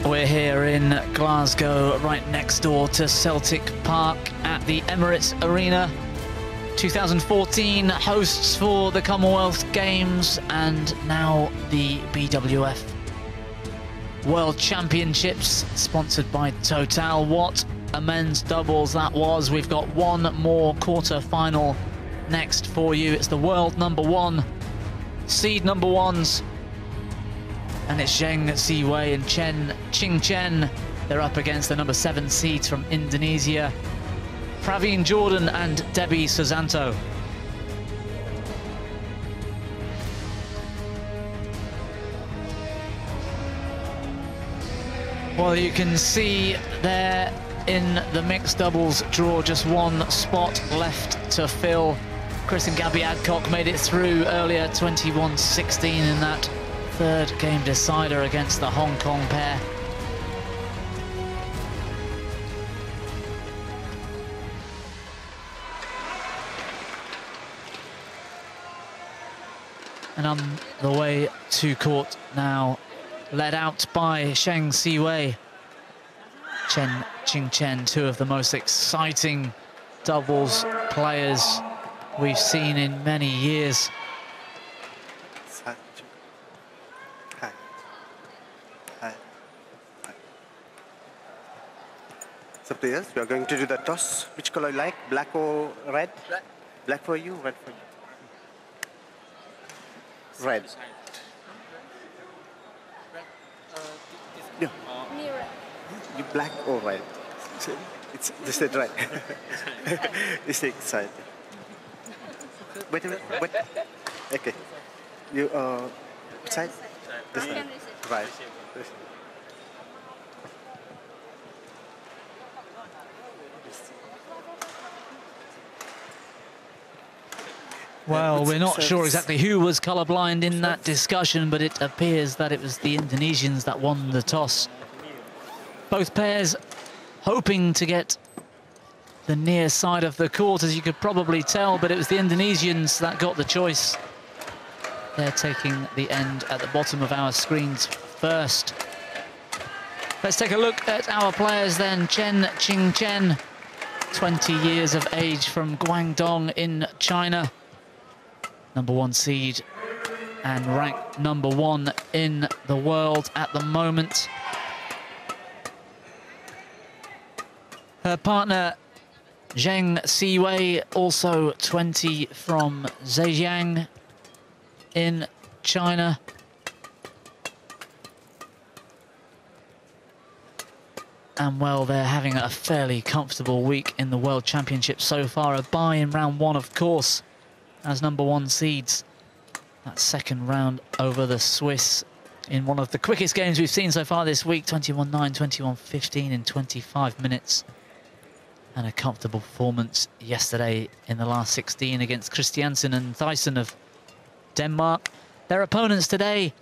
We're here in Glasgow, right next door to Celtic Park at the Emirates Arena. 2014 hosts for the Commonwealth Games and now the BWF World Championships, sponsored by Total. What a men's doubles that was. We've got one more quarter-final next for you. It's the world #1, seed #1s. And it's Zheng, Siwei and Chen, Qingchen. They're up against the #7 seeds from Indonesia, Praveen, Jordan and Debby, Susanto. Well, you can see there in the mixed doubles draw, just one spot left to fill. Chris and Gabby Adcock made it through earlier, 21-16 in that third game decider against the Hong Kong pair. And on the way to court now, led out by Zheng, Siwei, Chen, Qingchen, two of the most exciting doubles players we've seen in many years. So players, we are going to do the toss. Which color you like? Black or red? Black. Black for you, red for you. Red. No. You black or red? It's just it right. It's the side. Wait a minute. Wait. Okay. You which side? This side. Right. Well, we're not sure exactly who was colourblind in that discussion, but it appears that it was the Indonesians that won the toss. Both pairs hoping to get the near side of the court, as you could probably tell, but it was the Indonesians that got the choice. They're taking the end at the bottom of our screens first. Let's take a look at our players then. Chen, Qingchen, 20 years of age from Guangdong in China. #1 seed and ranked #1 in the world at the moment. Her partner, Zheng Siwei, also 20, from Zhejiang in China. And well, they're having a fairly comfortable week in the World Championship so far. A bye in round 1, of course, as #1 seeds. That second round over the Swiss in one of the quickest games we've seen so far this week, 21-9, 21-15 in 25 minutes. And a comfortable performance yesterday in the last 16 against Christiansen and Thijssen of Denmark. Their opponents today,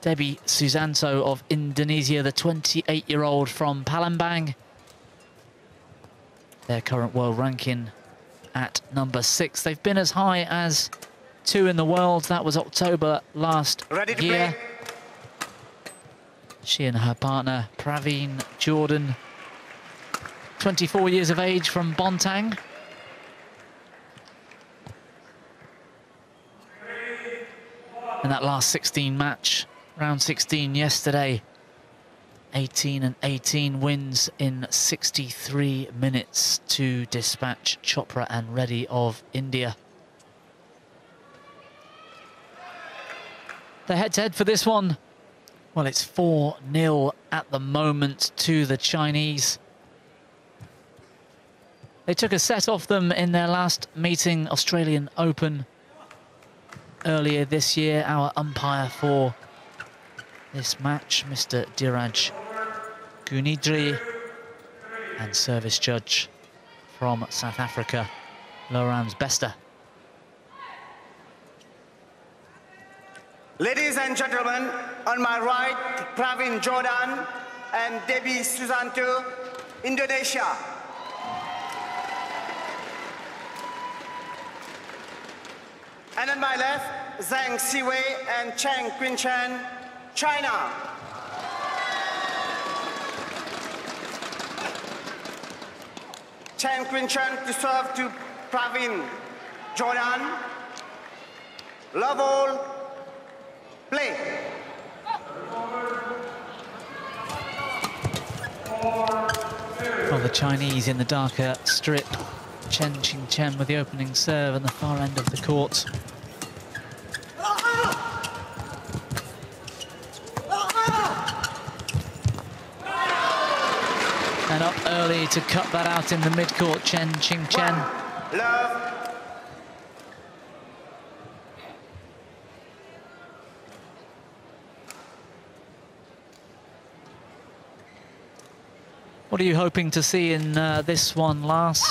Debby Susanto of Indonesia, the 28-year-old from Palembang. Their current world ranking at #6. They've been as high as 2 in the world. That was October last year. She and her partner, Praveen, Jordan, 24 years of age from Bontang. And that last 16 match, round 16 yesterday, 18-18 wins in 63 minutes to dispatch Chopra and Reddy of India. The head-to-head for this one, well, it's 4-0 at the moment to the Chinese. They took a set off them in their last meeting, Australian Open, earlier this year. Our umpire for this match, Mr. Diraj Gunidri, and service judge from South Africa, Lorams Bester. Ladies and gentlemen, on my right, Praveen, Jordan and Debby Susanto, Indonesia. And on my left, Zheng Siwei and Chen, Qingchen, China. Chen Qingchen to serve to Praveen. Jordan. Love all. Play. Well, the Chinese in the darker strip. Qingchen with the opening serve on the far end of the court. And up early to cut that out in the mid-court, Qingchen. Love. What are you hoping to see in this one, Lars?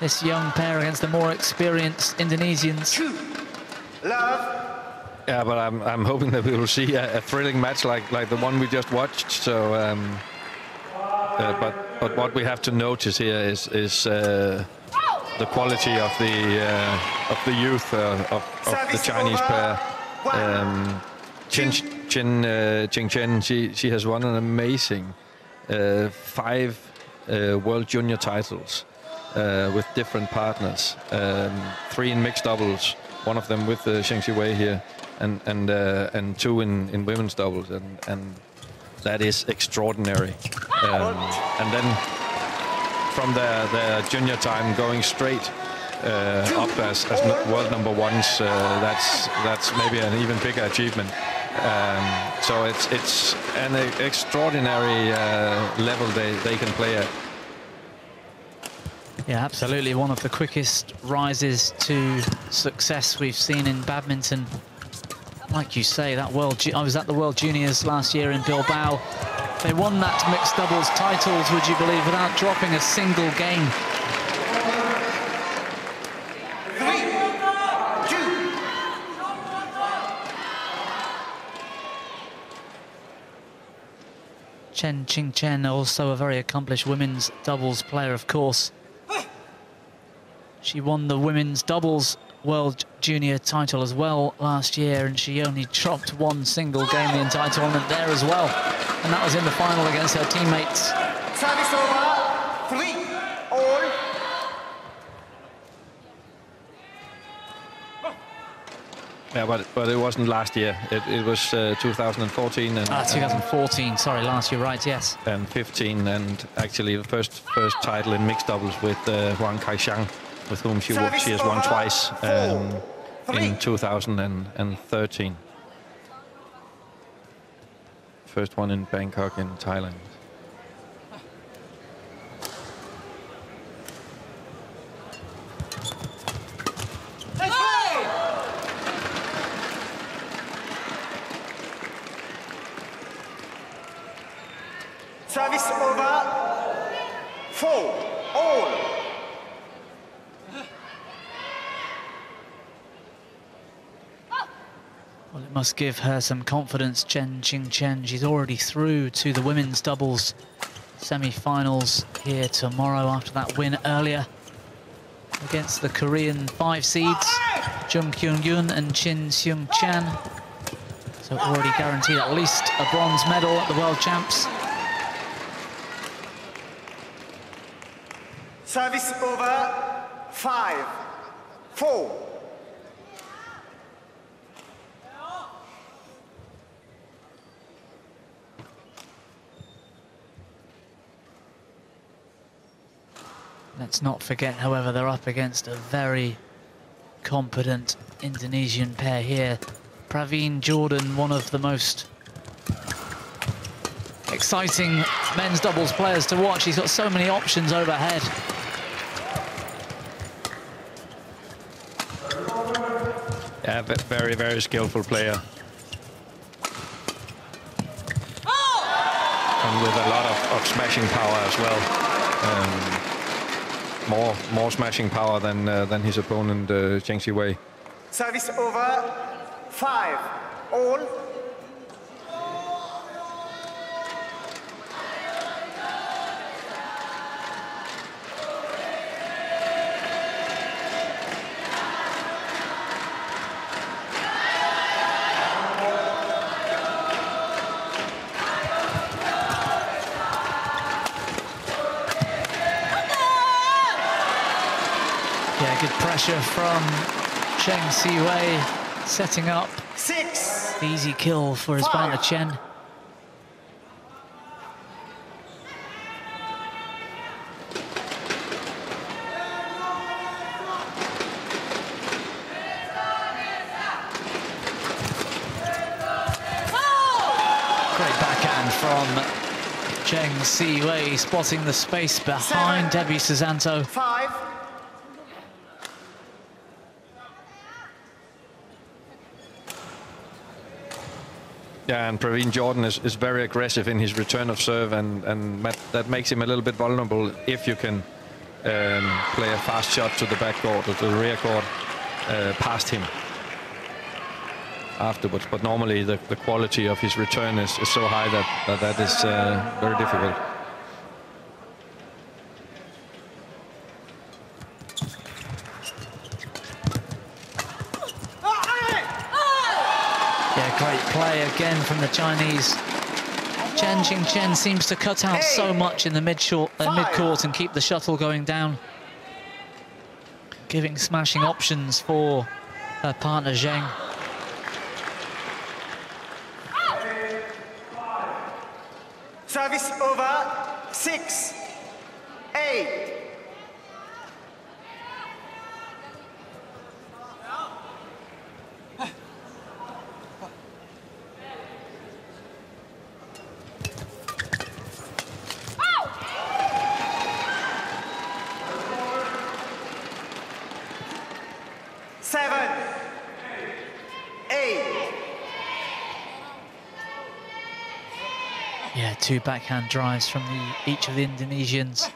This young pair against the more experienced Indonesians. Love. Yeah, but I'm hoping that we will see a thrilling match like the one we just watched. So, but what we have to notice here is the quality of the youth of the Chinese pair. Qingchen, she has won an amazing 5 World Junior titles with different partners, 3 in mixed doubles, one of them with Siwei here, and 2 in women's doubles, and that is extraordinary. And then from the junior time going straight up as world number ones, that's maybe an even bigger achievement. So it's an extraordinary level they can play at. Yeah, absolutely. One of the quickest rises to success we've seen in badminton. Like you say, that I was at the World Juniors last year in Bilbao. They won that mixed doubles titles, would you believe, without dropping a single game. Qingchen, also a very accomplished women's doubles player, of course. She won the women's doubles World Junior title as well last year, and she only dropped one single game the entire tournament there as well. And that was in the final against her teammates. Service over. 3-all. Yeah, but it wasn't last year. It was 2014 and 2014. Sorry, last year, right? Yes. And 15, and actually the first title in mixed doubles with Huang Kaishan, with whom she has won twice in 2013. First one in Bangkok in Thailand. Service over. 4-all. Well, it must give her some confidence, Qingchen. She's already through to the women's doubles semi-finals here tomorrow after that win earlier against the Korean 5 seeds, Jung Kyung-yoon and Chin Seung-chan. So already guaranteed at least a bronze medal at the World Champs. Service over. 5-4. Let's not forget, however, they're up against a very competent Indonesian pair here. Praveen Jordan, one of the most exciting men's doubles players to watch. He's got so many options overhead. Yeah, very, very skillful player. And with a lot of smashing power as well. More smashing power than his opponent, Zheng Siwei. Service over. 5-all. Good pressure from Siwei, setting up 6. the easy kill for his partner Chen. Great backhand from Siwei, spotting the space behind Debby Susanto. 5. Yeah, and Praveen Jordan is very aggressive in his return of serve, and that makes him a little bit vulnerable if you can play a fast shot to the back court or to the rear court past him afterwards. But normally the quality of his return is so high that is very difficult. Great play again from the Chinese. Qingchen seems to cut out so much in the mid-court and keep the shuttle going down, giving smashing options for her partner Zheng. Service over. 6. 8. Yeah, 2 backhand drives from each of the Indonesians.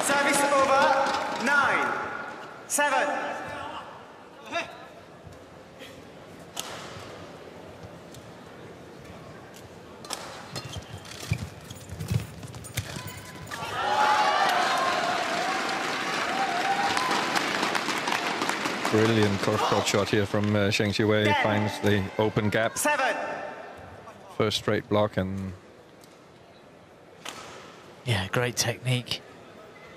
Service over. 9. 7. Brilliant cross-court shot here from Siwei. Finds the open gap. 7. First straight block, and yeah, great technique.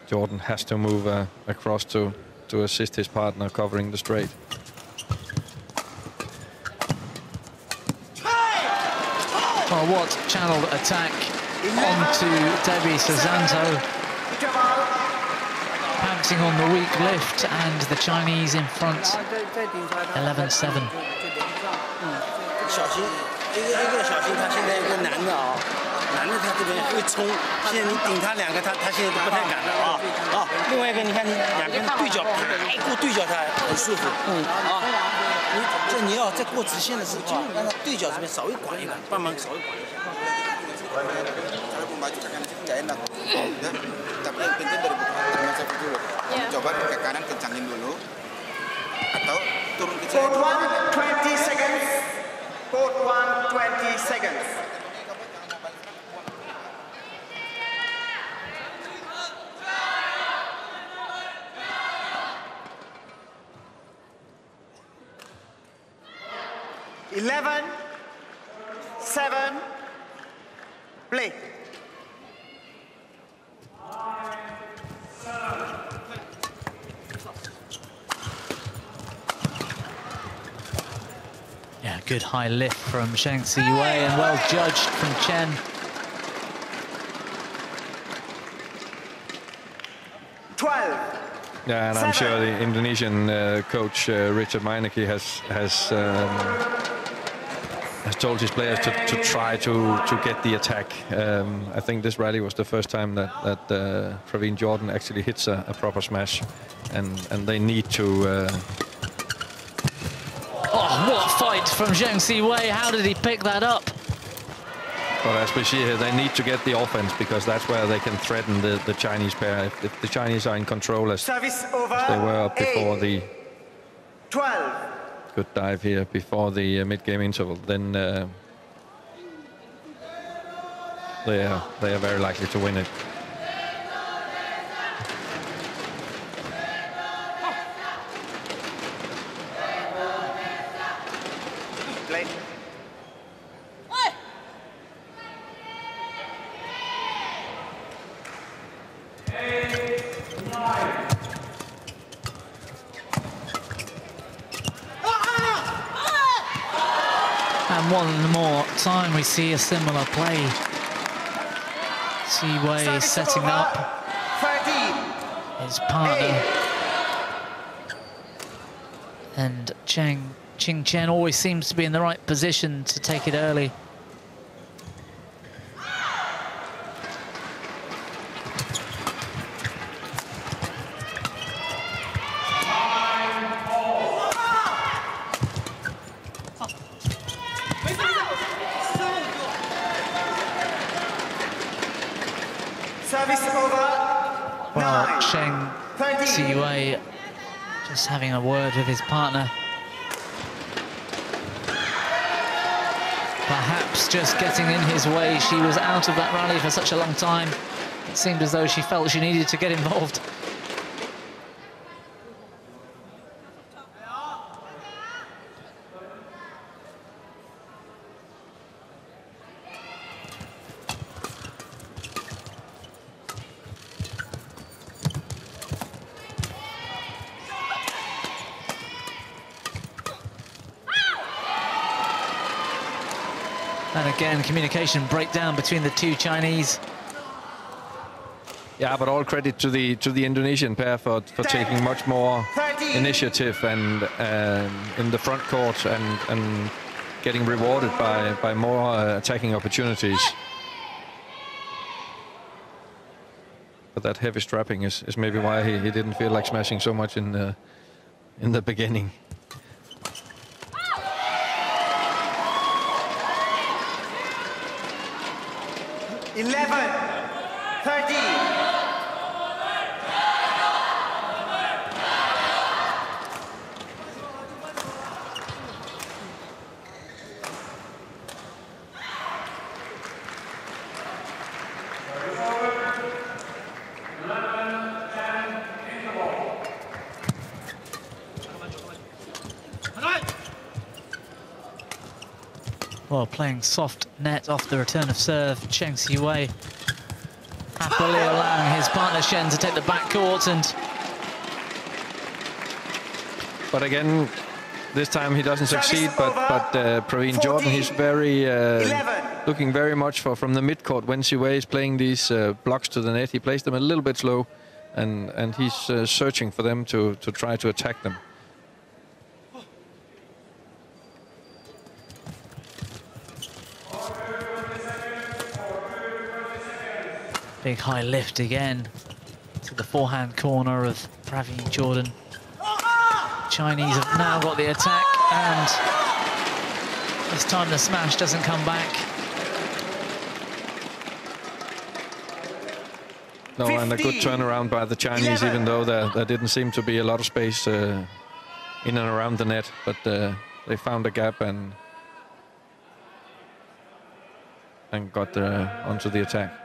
Jordan has to move across to assist his partner covering the straight. Well, what channeled attack onto Debby Susanto. Pouncing on the weak lift, and the Chinese in front 11-7. 小心，一个小心，他现在有个男的啊，男的他这边会冲，现在你顶他2个，他现在都不太敢了啊。啊，另外一个你看你2边对角排过对角，他很舒服。啊，你要在过直线的时候，让他对角这边稍微管一管，帮忙稍微管一下。 Tapi yang penting dari bukan satu dulu. Coba ke kanan kencangin dulu, atau turun ke sini. Court 1, 20 seconds. Court 1, 20 seconds. Eleven, 7, play. Yeah, good high lift from Siwei and well judged from Chen. Yeah, and I'm sure the Indonesian coach Richard Meineke has told his players to try to get the attack. I think this rally was the first time that Praveen Jordan actually hits a proper smash, and they need to. Oh, what a fight from Siwei! How did he pick that up? But as we see here, they need to get the offense, because that's where they can threaten the Chinese pair. If the Chinese are in control as they were up before the 12. Good dive here before the mid-game interval, then they are very likely to win it. Play. one more time we see a similar play. Siwei setting up his partner. And Qingchen always seems to be in the right position to take it early. Well, Siwei just having a word with his partner. Perhaps just getting in his way. She was out of that rally for such a long time. It seemed as though she felt she needed to get involved. And again, communication breakdown between the two Chinese. Yeah, but all credit to the Indonesian pair for taking much more initiative and in the front court and getting rewarded by more attacking opportunities. But that heavy strapping is maybe why he didn't feel like smashing so much in the beginning. 11-13. Well, playing soft net off the return of serve, Chen Siwei happily allowing his partner Chen to take the backcourt. But again, this time he doesn't succeed. But Praveen Jordan, he's very looking very much from the midcourt when Siwei is playing these blocks to the net. He plays them a little bit slow, and he's searching for them to try to attack them. Big high lift again to the forehand corner of Praveen Jordan. Chinese have now got the attack, and this time the smash doesn't come back. No, and a good turnaround by the Chinese, even though there didn't seem to be a lot of space in and around the net, but they found a gap and got onto the attack.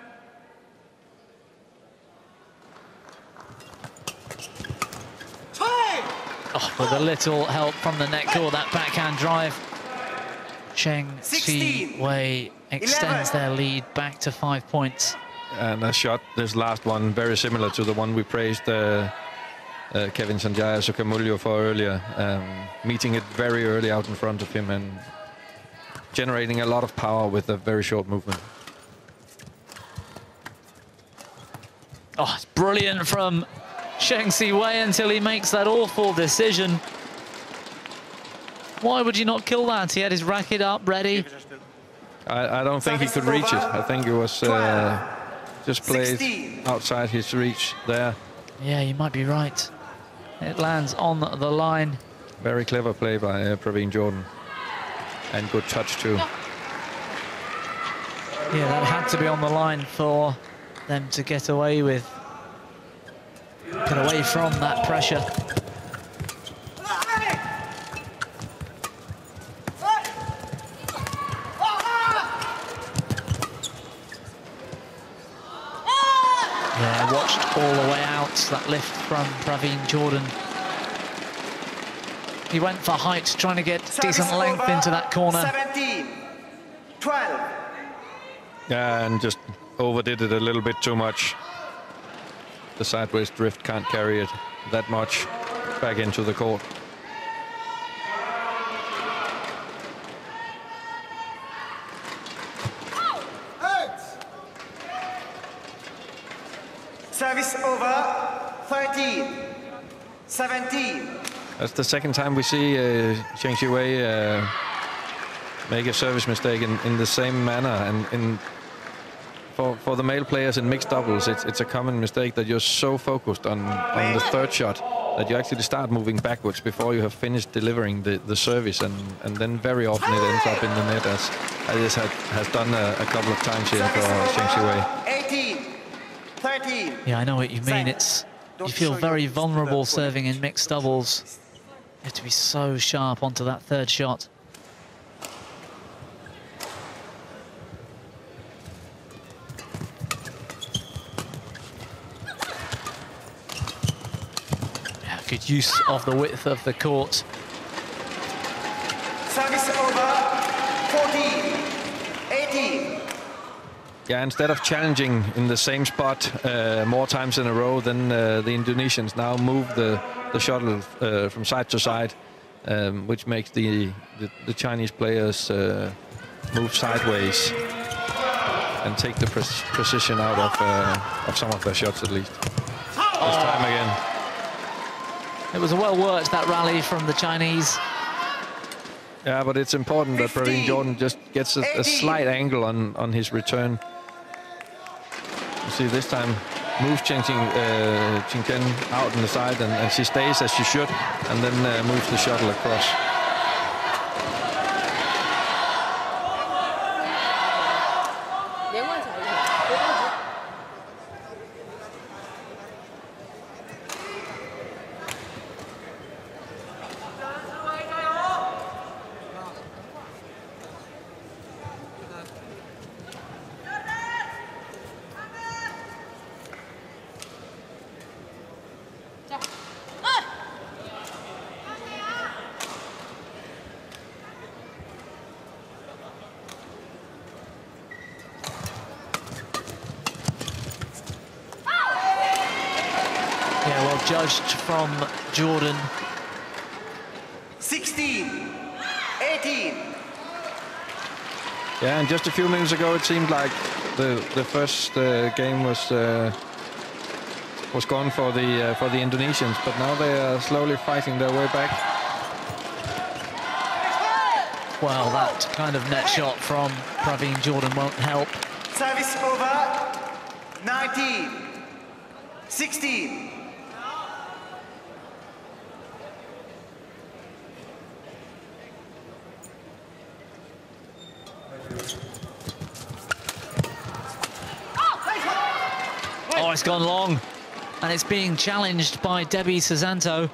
Oh, with a little help from the net court, that backhand drive. Chen Siwei extends their lead back to 5 points. And a shot, this last one, very similar to the one we praised Kevin Sanjaya Sukamuljo for earlier. Meeting it very early out in front of him and generating a lot of power with a very short movement. Oh, it's brilliant from Chen Siwei until he makes that awful decision. Why would you not kill that? He had his racket up, ready. I don't think he could reach it. I think it was just played outside his reach there. Yeah, you might be right. It lands on the line. Very clever play by Praveen Jordan. And good touch too. Yeah, that had to be on the line for them to get away with. Get away from that pressure. Yeah, watched all the way out, that lift from Praveen Jordan. He went for height, trying to get decent length into that corner. 17-12. Yeah, and just overdid it a little bit too much. The sideways drift can't carry it that much back into the court. Service over, 13, 17. That's the second time we see Siwei make a service mistake in the same manner. And for the male players in mixed doubles, it's a common mistake that you're so focused on the third shot that you actually start moving backwards before you have finished delivering the service, and then very often it ends up in the net, as this has done a couple of times here for Siwei. 18, 13. Yeah, I know what you mean. You feel very vulnerable serving in mixed doubles. You have to be so sharp onto that third shot. Yeah, good use of the width of the court. Service over, 14, 18. Yeah, instead of challenging in the same spot more times in a row, then the Indonesians now move the shuttle from side to side, which makes the Chinese players move sideways and take the precision out of some of their shots at least. This time again. It was a well-worked, that rally from the Chinese. Yeah, but it's important that Praveen Jordan just gets a slight angle on his return. You see this time moves Qingchen out on the side, and she stays as she should, and then moves the shuttle across. Judged from Jordan. 16, 18. Yeah, and just a few minutes ago, it seemed like the first game was gone for the Indonesians, but now they are slowly fighting their way back. Well, that kind of net shot from Praveen Jordan won't help. Service over, 19, 16. Oh, it's gone long, and it's being challenged by Debby Susanto.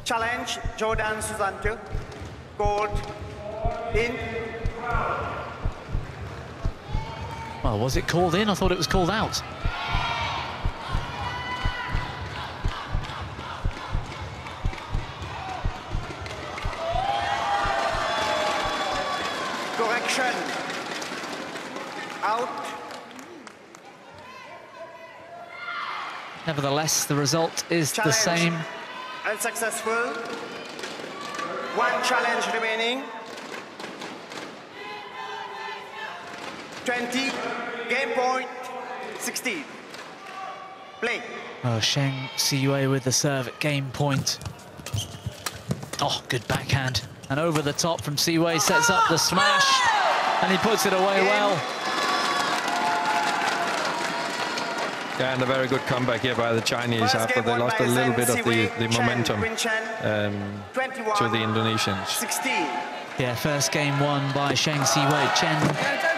Challenge, Jordan Susanto. Court in. Well, was it called in? I thought it was called out. Correction. Out. Nevertheless, the result is Challenge. the same. Unsuccessful. One challenge remaining. 20. Game point. 16. Play. Oh, Zheng Siwei with the serve at game point. Oh, good backhand. And over the top from Siwei, sets up the smash. And he puts it away well. Yeah, and a very good comeback here by the Chinese after they lost a little bit of the momentum to the Indonesians. 16. Yeah, first game won by Zheng Siwei.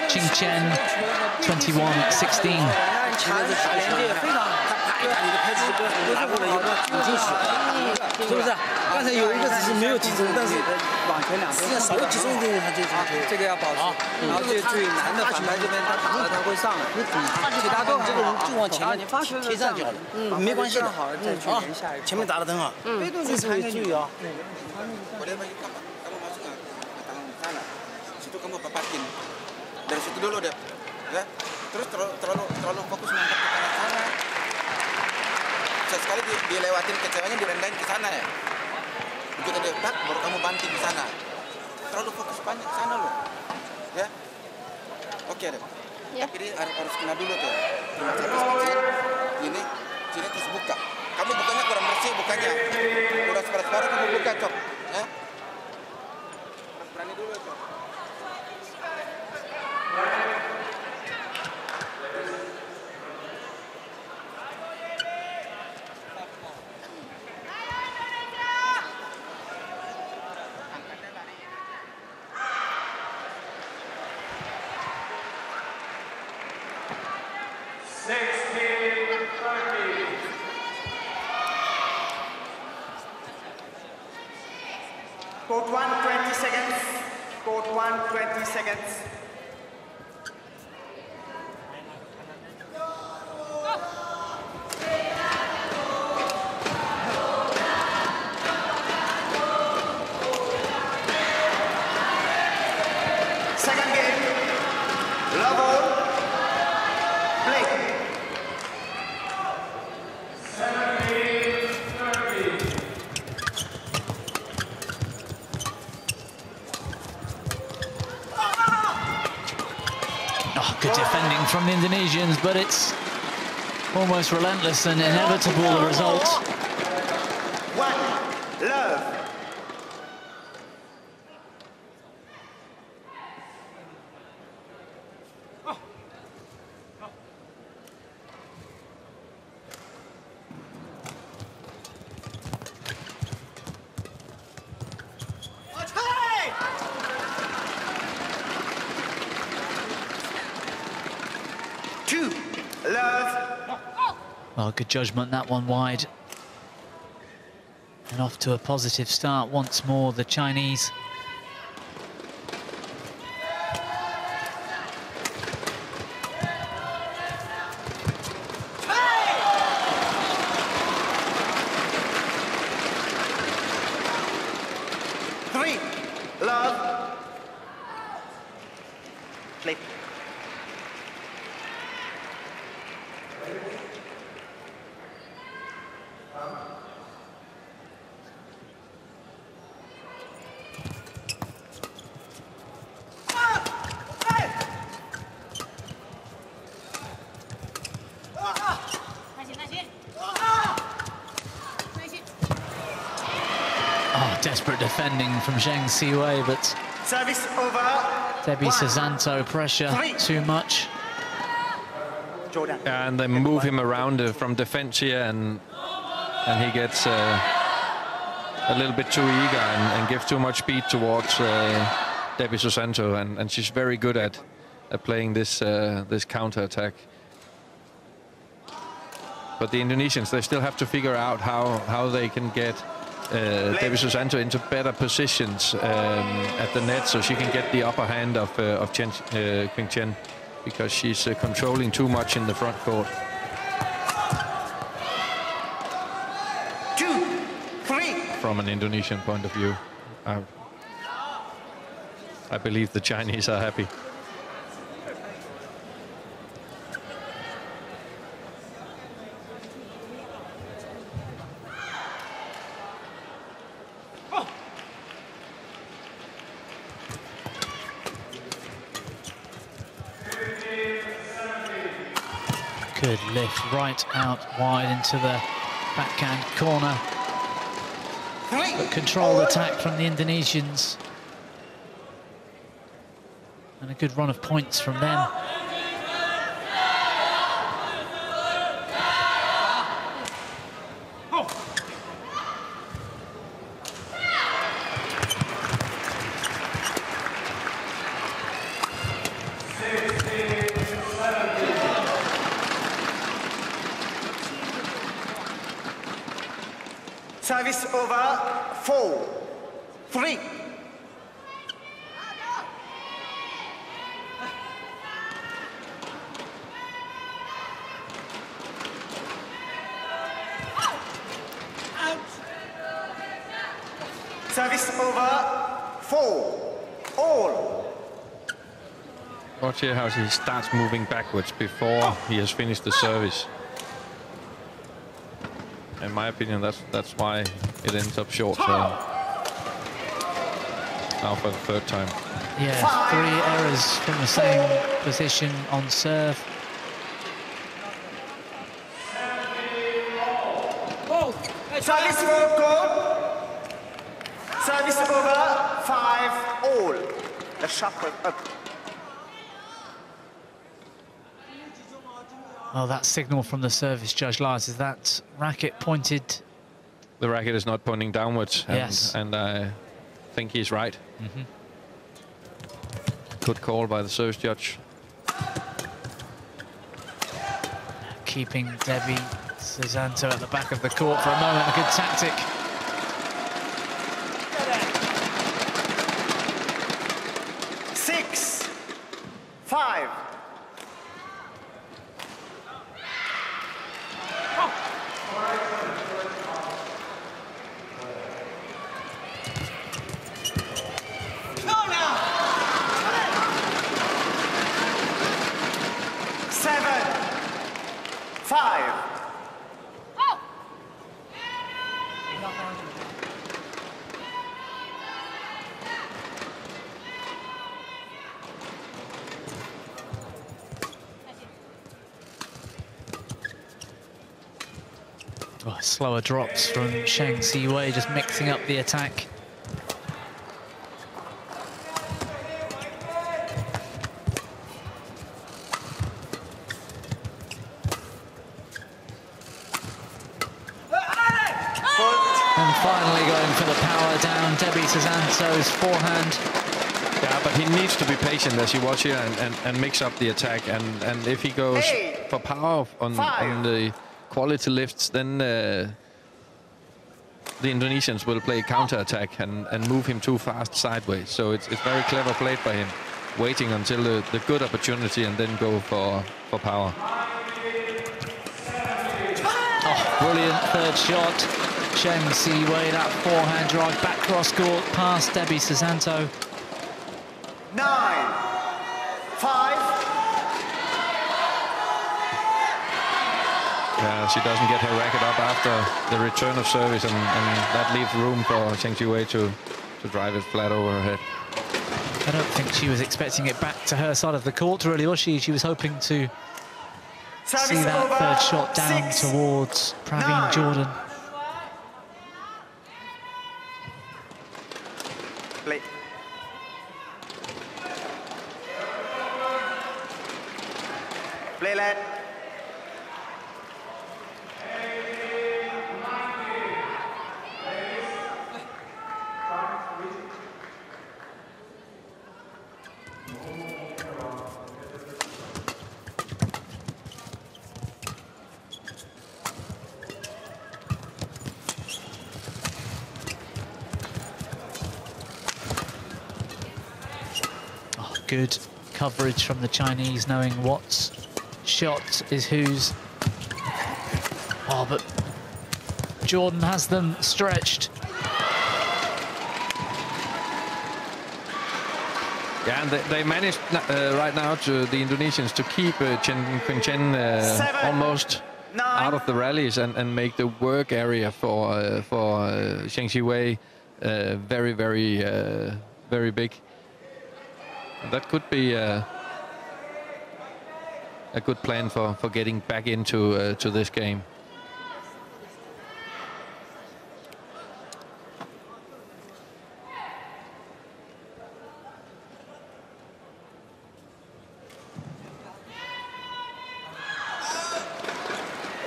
Qingchen, 21-16. 是不是？刚才有一个只是没有集中，但是往前两边稍微集中一点，他就这个要保持。然后注意男的反拍这边，他打了他会上来，其他都这个人就往前面贴上就好了，没关系的。好，再去连下一个。前面打得很好，这次注意啊。Situ kamu papatin dari situ dulu deh, ya. Terus terlalu fokus mangkat ke kanan sana. Sekali dilewatin kecewanya direndahin ke sana ya. Begitu dia tak, baru kamu banting ke sana. Terlalu fokus banyak ke sana loh, ya. Oke deh. Tapi ini harus kena dulu tuh. Cuma satu kecil, ini terus buka. Kamu bukanya kurang bersih bukanya. Udah separuh kamu buka, Cok. Ya. Harus berani dulu, Cok. Court 1, 20 seconds. Court 1, 20 seconds. Second game. Love all. Play. Good defending from the Indonesians, but it's almost relentless and inevitable, the result. 1, love. Well, good judgment, that one wide. And off to a positive start once more, the Chinese. Three, love. Play. Desperate defending from Zheng Siwei, but Service over. Debby Susanto pressure too much. Jordan. And they move him around from defense here, and he gets a little bit too eager and gives too much speed towards Debby Susanto, and she's very good at playing this this counter attack. But the Indonesians, they still have to figure out how they can get Debby Susanto into better positions at the net, so she can get the upper hand of Qingchen, because she's controlling too much in the front court. 2, 3. From an Indonesian point of view, I believe the Chinese are happy. Good lift right out wide into the backhand corner. But controlled attack from the Indonesians. And a good run of points from them. Service over. 4, 3. Service over. 4, all. Watch here how he starts moving backwards before he has finished the service. In my opinion, that's why it ends up short. Now for the third time. Yeah, 3 errors from the same position on serve. Service for goal. Service over, 5-all. The shuffle up. Well, that signal from the service judge, Lars, is that racket pointed? The racket is not pointing downwards, and, Yes. and I think he's right. Good call by the service judge. Keeping Debby Susanto at the back of the court for a moment, a good tactic. Six, 5. Oh, slower drops from Zheng Siwei, just mixing up the attack. And finally going for the power down, Debby Susanto's forehand. Yeah, but he needs to be patient as you watch here and mix up the attack. And if he goes for power on the quality lifts, then the Indonesians will play counter-attack and move him too fast sideways. So it's very clever played by him, waiting until the good opportunity and then go for power. Oh, brilliant third shot. Zheng Siwei, that forehand drive back cross court past Debby Susanto. 9, 5. Yeah, she doesn't get her racket up after the return of service, and that leaves room for Zheng Siwei to drive it flat over her head. I don't think she was expecting it back to her side of the court, really, was she? She was hoping to see that third shot down towards Praveen Jordan. Play. Play lad. Good coverage from the Chinese, knowing what shot is whose. Oh, but Jordan has them stretched. Yeah, and they managed right now the Indonesians to keep Qingchen almost out of the rallies and make the work area for Zheng Siwei very, very, very big. That could be a good plan for getting back into to this game.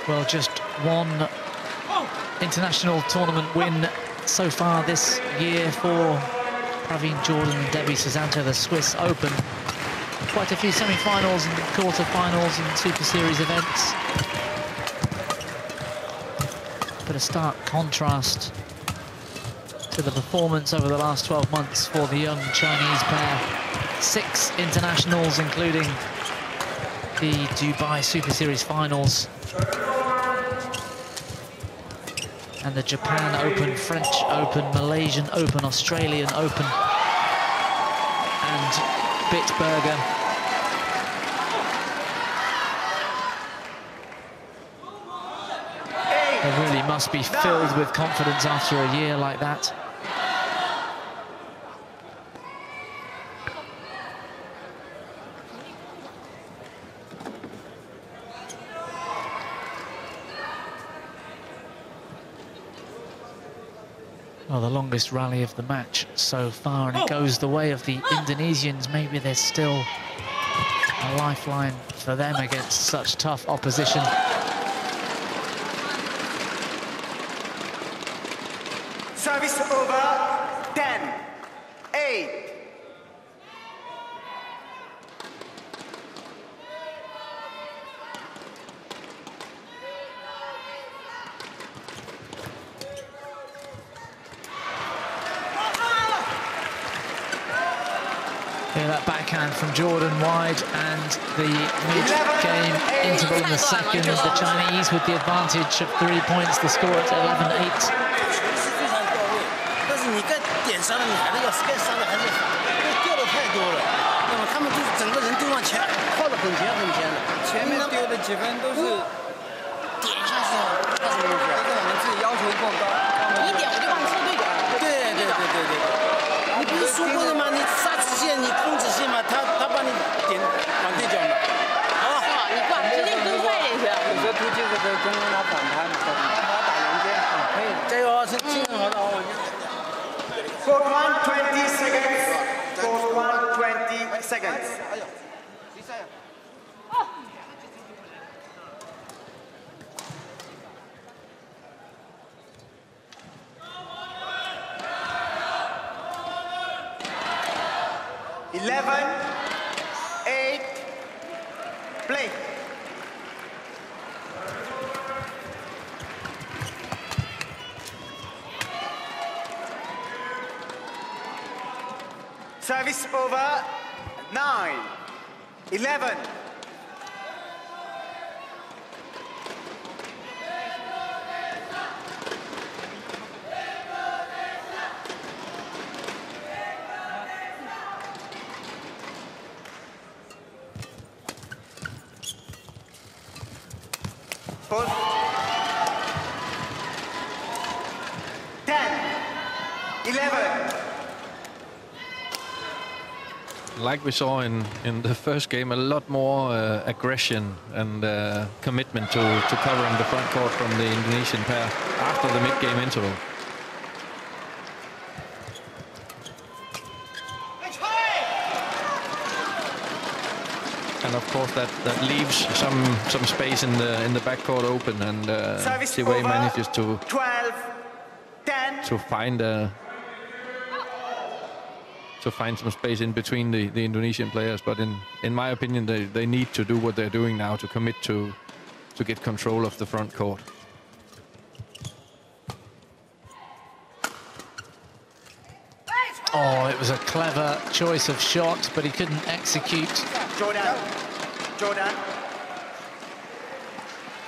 Well, just one international tournament win so far this year for Praveen Jordan and Debby Susanto, the Swiss Open. Quite a few semi-finals and quarter-finals and Super Series events. But a stark contrast to the performance over the last 12 months for the young Chinese pair. 6 internationals, including the Dubai Super Series finals. And the Japan Open, French Open, Malaysian Open, Australian Open, and Bitburger. They really must be filled with confidence after a year like that. Well, the longest rally of the match so far, and it goes the way of the Indonesians. Maybe there's still a lifeline for them against such tough opposition. Service over, 10, 8. Here, that backhand from Jordan wide, and the mid-game interval in the second as the Chinese with the advantage of 3 points, the score at 11-8. 但是你该点杀的你还是要该杀的还是杀，因为掉的太多了。那么他们就是整个人都往前靠得很前很前的，前面丢的几分都是点一下是那什么意思？这是我们自己要求过高，一点我就帮你收对点。对，你不是说过的吗？你杀直线，你攻直线嘛，他帮你点往对角嘛。好，你挂直接跟快一点去。有时候突击是可以攻他反拍嘛，他打连接，可以。加油啊，是尽很好的往前。 Court 1, 20 seconds. Court 1, 20 seconds. 11, 8, play. Service over, 9, 11. Pull. 10, 11. Like we saw in the first game, a lot more aggression and commitment to covering the front court from the Indonesian pair after the mid-game interval. And of course that leaves some space in the backcourt open, and Siwei manages to 12, 10. to find some space in between the Indonesian players. But in my opinion, they need to do what they're doing now to commit to get control of the front court. Oh, it was a clever choice of shot, but he couldn't execute. Jordan.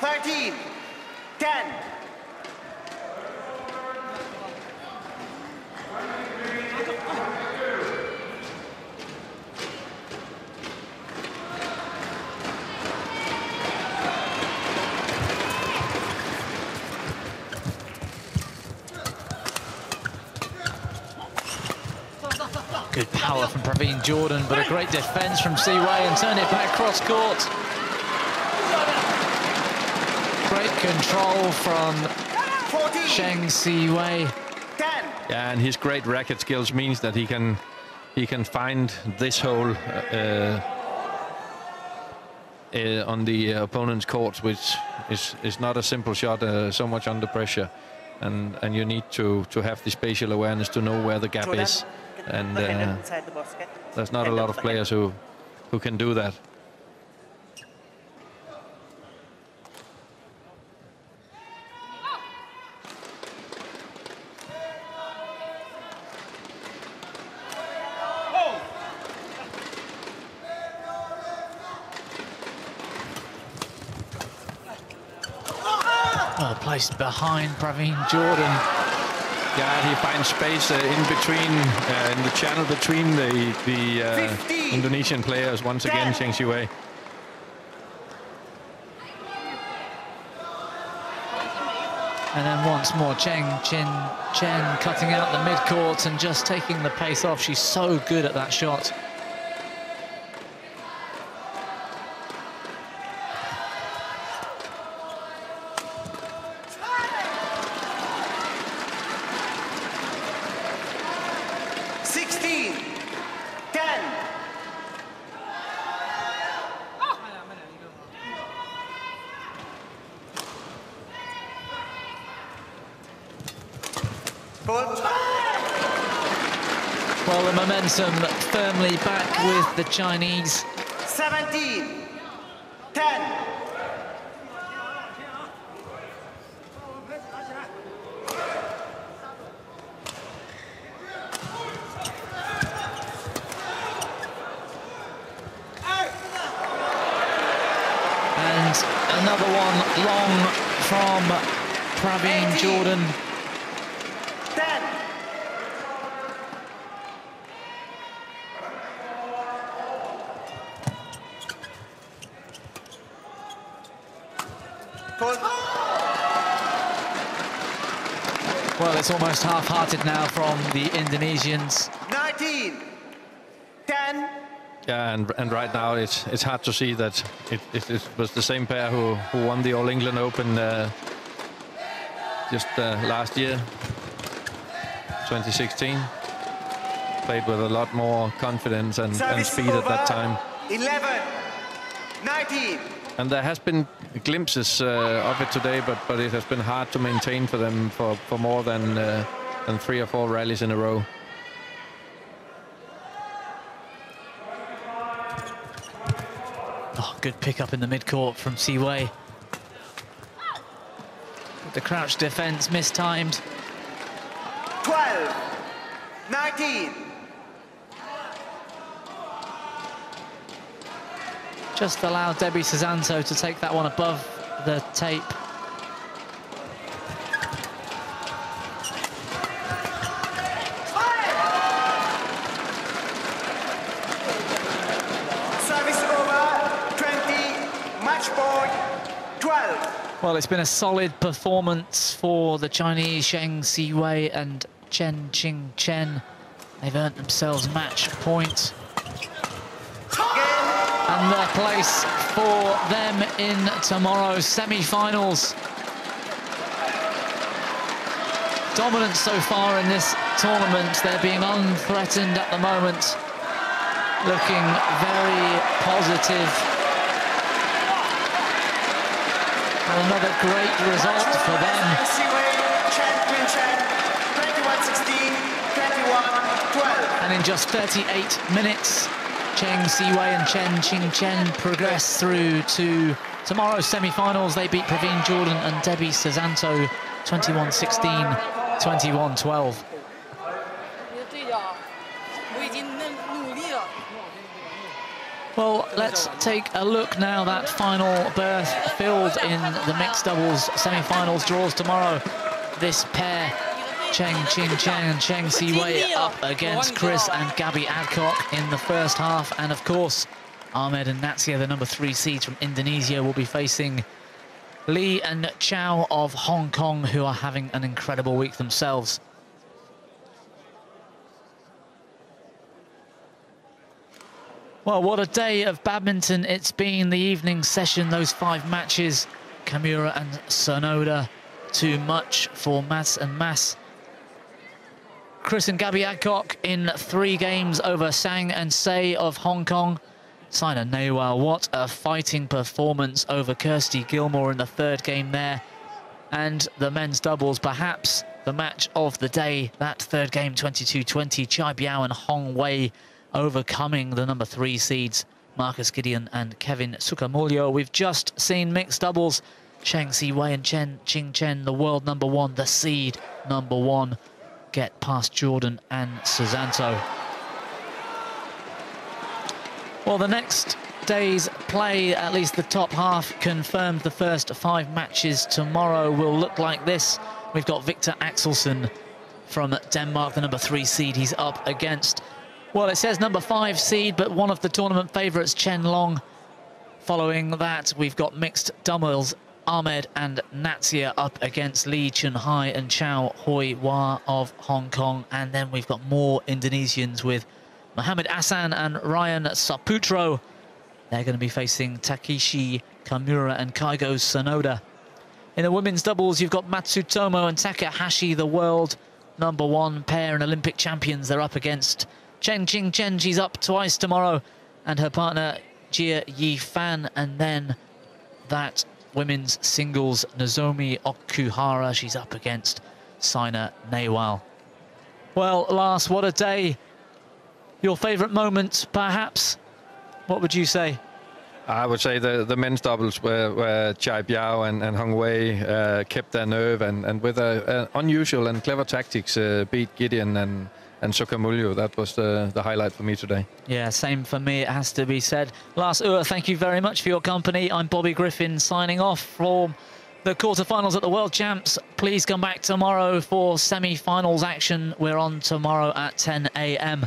13, 10. Good power from Praveen Jordan, but a great defense from Siwei, and turn it back cross court. Great control from Zheng Siwei. Yeah, and his great racket skills means that he can find this hole on the opponent's court, which is not a simple shot, so much under pressure, and you need to have the spatial awareness to know where the gap is. And there's not a lot of players who can do that. Well placed behind Praveen Jordan. Yeah, he finds space in between, in the channel between the Indonesian players once again, Zheng Siwei. And then once more, Chen cutting out the mid-court and just taking the pace off. She's so good at that shot. Well, the momentum firmly back with the Chinese. 17, 10. And another one long from Praveen Jordan. 10. Well, it's almost half-hearted now from the Indonesians. 19, 10. Yeah, and right now it's hard to see that it was the same pair who won the All England Open just last year, 2016. Played with a lot more confidence and speed at that time. 11, 19. And there has been glimpses of it today, but it has been hard to maintain for them for more than 3 or 4 rallies in a row. Oh, good pick-up in the mid-court from Siwei. The crouch defense mistimed. 12, 19. Just allowed Debby Susanto to take that one above the tape. Service over, 20, match point, 12. Well, it's been a solid performance for the Chinese Zheng, Siwei and Qingchen. They've earned themselves match points. And the place for them in tomorrow's semi-finals. Dominant so far in this tournament. They're being unthreatened at the moment. Looking very positive. And another great result for them. Siwei, Chen, Qingchen, 21-16, 21-12. And in just 38 minutes, Zheng, Siwei and Qingchen progress through to tomorrow's semi-finals. They beat Praveen Jordan and Debby Susanto 21-16, 21-12. Well, let's take a look now. That final berth filled in the mixed doubles semi-finals draws tomorrow. This pair, Qingchen and Zheng Siwei, up against Chris and Gabby Adcock in the first half. And of course, Ahmed and Natsia, the number 3 seeds from Indonesia, will be facing Lee and Chow of Hong Kong, who are having an incredible week themselves. Well, what a day of badminton it's been. The evening session, those 5 matches, Kamura and Sonoda, too much for Mas and Mas. Chris and Gabby Adcock in 3 games over Sang and Sei of Hong Kong. Sina Nehwal, what a fighting performance over Kirsty Gilmore in the 3rd game there. And the men's doubles, perhaps the match of the day. That 3rd game, 22-20, Chai Biao and Hong Wei overcoming the number 3 seeds, Marcus Gideon and Kevin Sukamuljo. We've just seen mixed doubles, Zheng Siwei and Qingchen, the world number 1, the seed number 1, get past Jordan and Susanto. Well, the next day's play, at least the top half, confirmed the first 5 matches tomorrow will look like this. We've got Victor Axelsen from Denmark, the number 3 seed. He's up against, well, it says number 5 seed, but one of the tournament favourites, Chen Long. Following that, we've got mixed doubles, Ahmed and Natsia up against Lee Chun-hai and Chow Hoi-Hwa of Hong Kong. And then we've got more Indonesians with Mohamed Asan and Ryan Saputro. They're going to be facing Takeshi Kamura and Kaigo Sonoda. In the women's doubles, you've got Matsutomo and Takahashi, the world number 1 pair and Olympic champions. They're up against Qingchen. She's up twice tomorrow, and her partner Jia Yi-fan. And then that women's singles, Nozomi Okuhara, she's up against Sina Nehwal. Well, Lars, what a day. Your favourite moment, perhaps? What would you say? I would say the men's doubles where Chai Biao and Hong Wei kept their nerve and with unusual and clever tactics beat Gideon and Sokamuljo. That was the highlight for me today. Yeah, same for me, it has to be said. Lars Uhr, thank you very much for your company. I'm Bobby Griffin signing off from the quarterfinals at the World Champs. Please come back tomorrow for semi-finals action. We're on tomorrow at 10 a.m.